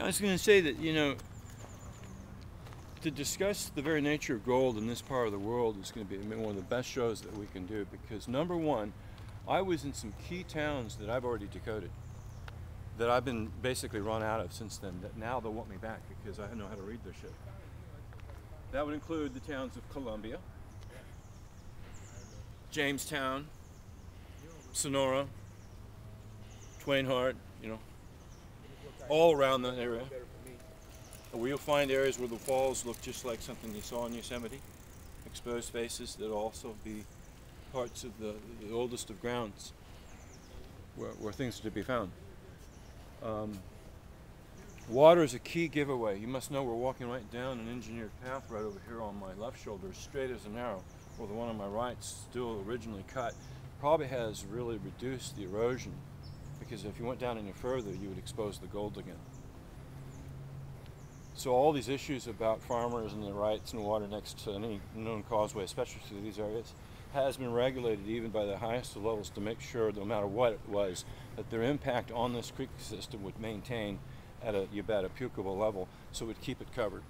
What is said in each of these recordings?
I was going to say that, you know, to discuss the very nature of gold in this part of the world is going to be one of the best shows that we can do, because number one, I was in some key towns that I've already decoded, that I've been basically run out of since then, that now they'll want me back because I know how to read their shit. That would include the towns of Columbia, Jamestown, Sonora, Twain Harte, you know, all around that area. Where you'll find areas where the falls look just like something you saw in Yosemite, exposed spaces that will also be parts of the oldest of grounds where things are to be found. Water is a key giveaway. You must know we're walking right down an engineered path right over here on my left shoulder, straight as an arrow, while the one on my right, still originally cut, probably has really reduced the erosion, because if you went down any further you would expose the gold again. So all these issues about farmers and their rights and water next to any known causeway, especially through these areas, has been regulated even by the highest of levels to make sure, no matter what it was, that their impact on this creek system would maintain at a pukable level, so it would keep it covered.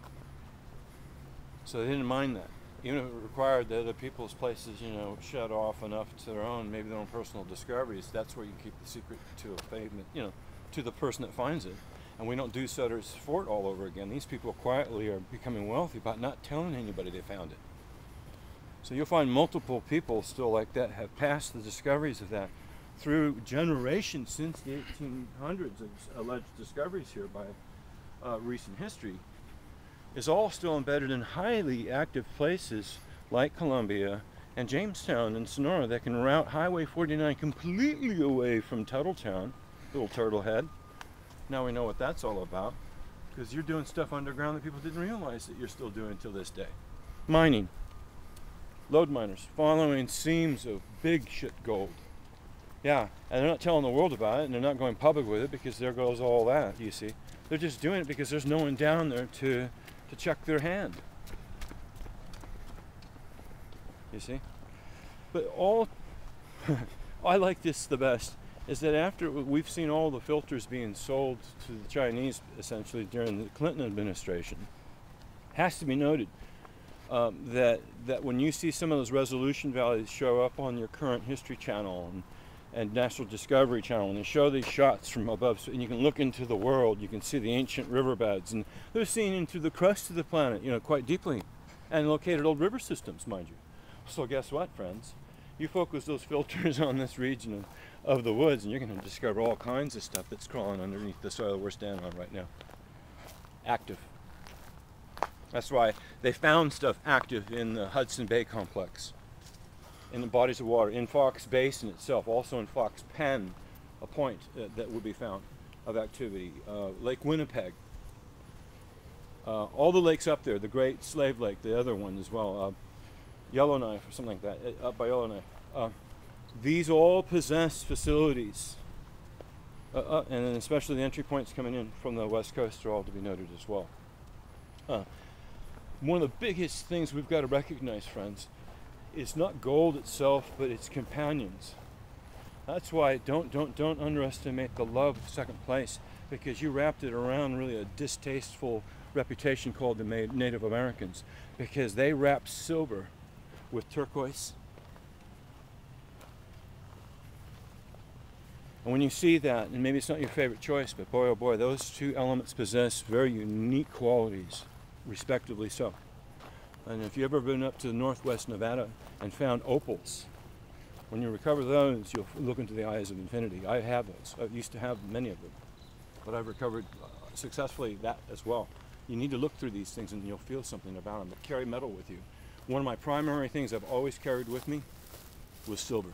So they didn't mind that. Even if it required that other people's places, you know, shut off enough to their own, maybe their own personal discoveries, that's where you keep the secret to a pavement, you know, to the person that finds it. And we don't do Sutter's Fort all over again. These people quietly are becoming wealthy by not telling anybody they found it. So you'll find multiple people still like that have passed the discoveries of that through generations since the 1800s of alleged discoveries here by recent history, is all still embedded in highly active places like Columbia and Jamestown and Sonora that can route Highway 49 completely away from Tuttletown, Little Turtlehead. Now we know what that's all about, because you're doing stuff underground that people didn't realize that you're still doing till this day. Mining. Lode miners following seams of big shit gold. Yeah, and they're not telling the world about it, and they're not going public with it, because there goes all that, you see. They're just doing it because there's no one down there to check their hand. You see? But all, I like this the best, is that after we've seen all the filters being sold to the Chinese, essentially, during the Clinton administration, has to be noted that when you see some of those resolution values show up on your Current History channel and National Discovery channel, and they show these shots from above, and you can look into the world, you can see the ancient riverbeds, and they're seen into the crust of the planet, you know, quite deeply, and located old river systems, mind you. So guess what, friends? You focus those filters on this region of the woods, and you're going to discover all kinds of stuff that's crawling underneath the soil we're standing on right now. Active. That's why they found stuff active in the Hudson Bay complex, in the bodies of water, in Fox Basin itself, also in Fox Pen, a point that would be found of activity. Lake Winnipeg. All the lakes up there, the Great Slave Lake, the other one as well, Yellowknife or something like that, up by Yellowknife. These all possess facilities, and then especially the entry points coming in from the west coast are all to be noted as well. One of the biggest things we've got to recognize, friends, is not gold itself, but its companions. That's why don't underestimate the love of second place, because you wrapped it around really a distasteful reputation called the Native Americans, because they wrap silver with turquoise. And when you see that, and maybe it's not your favorite choice, but boy oh boy, those two elements possess very unique qualities, respectively so. And if you've ever been up to northwest Nevada and found opals, when you recover those, you'll look into the eyes of infinity. I have those. I used to have many of them, but I've recovered successfully that as well. You need to look through these things and you'll feel something about them, but carry metal with you. One of my primary things I've always carried with me was silver.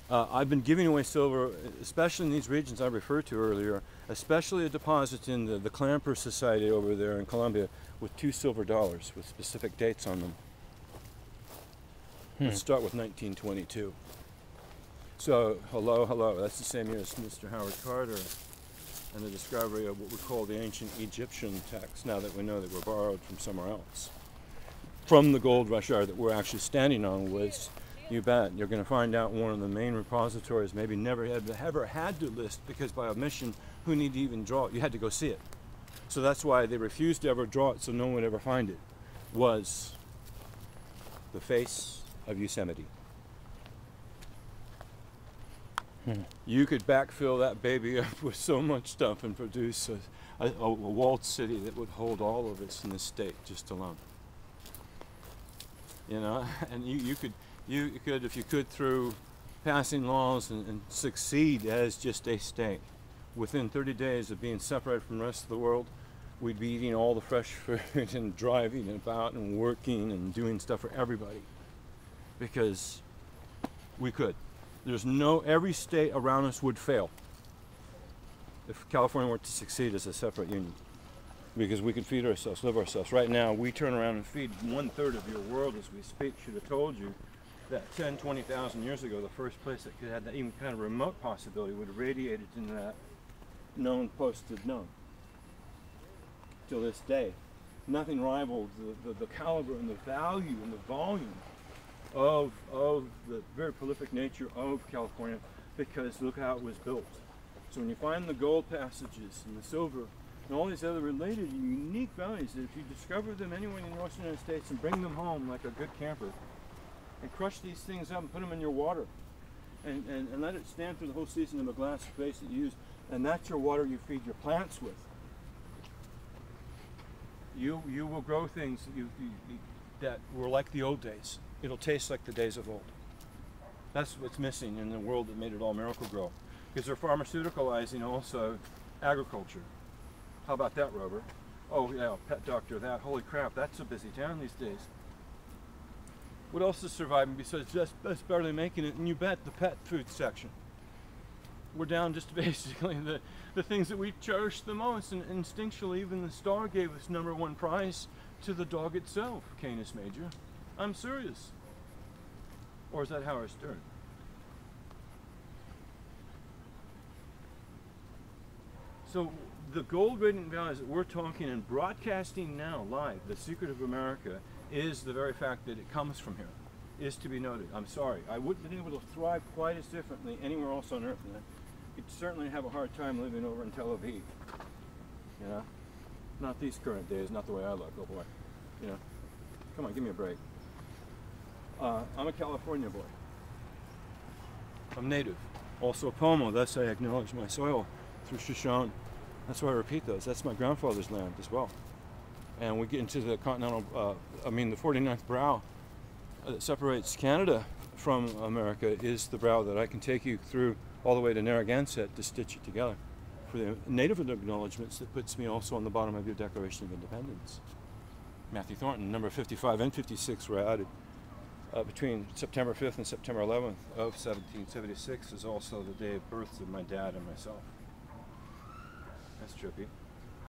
I've been giving away silver, especially in these regions I referred to earlier, especially a deposit in the Clamper Society over there in Colombia with $2 silver with specific dates on them. Let's start with 1922. So, hello, that's the same year as Mr. Howard Carter and the discovery of what we call the ancient Egyptian texts, now that we know that were borrowed from somewhere else. From the gold rush hour that we're actually standing on was, You bet. You're going to find out one of the main repositories maybe never ever had to list because by omission, who need to even draw it? You had to go see it. So that's why they refused to ever draw it so no one would ever find it, was the face of Yosemite. You could backfill that baby up with so much stuff and produce a walled city that would hold all of us in this state just alone. You know, and you could, if you could, through passing laws and succeed as just a state, within 30 days of being separated from the rest of the world, we'd be eating all the fresh food and driving about and working and doing stuff for everybody. Because we could. Every state around us would fail if California were to succeed as a separate union. Because we could feed ourselves, live ourselves. Right now, we turn around and feed 1/3 of your world as we speak. Should have told you that 10, 20,000 years ago, the first place that could have that even kind of remote possibility would have radiated into that known posted known. Till this day, nothing rivaled the caliber and the value and the volume of the very prolific nature of California, because look how it was built. So when you find the gold passages and the silver and all these other related and unique values, that if you discover them anywhere in the Western United States and bring them home like a good camper and crush these things up and put them in your water and let it stand through the whole season in a glass vase that you use, and that's your water you feed your plants with. You will grow things that were like the old days. It'll taste like the days of old. That's what's missing in the world that made it all Miracle Grow. Because they're pharmaceuticalizing also agriculture. How about that, Robert? Oh yeah, pet doctor that. Holy crap, that's a busy town these days. What else is surviving besides just barely making it? And you bet, the pet food section. We're down just basically the things that we cherish the most, and instinctually even the star gave us #1 prize to the dog itself, Canis Major. I'm serious. Or is that Howard Stern? So the gold rating values that we're talking and broadcasting now live, the secret of America, is the very fact that it comes from here, is to be noted. I'm sorry, I wouldn't have been able to thrive quite as differently anywhere else on earth. And you'd certainly have a hard time living over in Tel Aviv. You know? Not these current days, not the way I look, oh boy. You know? Come on, give me a break. I'm a California boy. I'm native. Also a Pomo, thus I acknowledge my soil through Shoshone. That's why I repeat those. That's my grandfather's land as well. And we get into the continental, the 49th brow that separates Canada from America is the brow that I can take you through all the way to Narragansett to stitch it together for the native acknowledgements that puts me also on the bottom of your Declaration of Independence. Matthew Thornton, number 55 and 56 were added. Between September 5th and September 11th of 1776 is also the day of births of my dad and myself. That's trippy.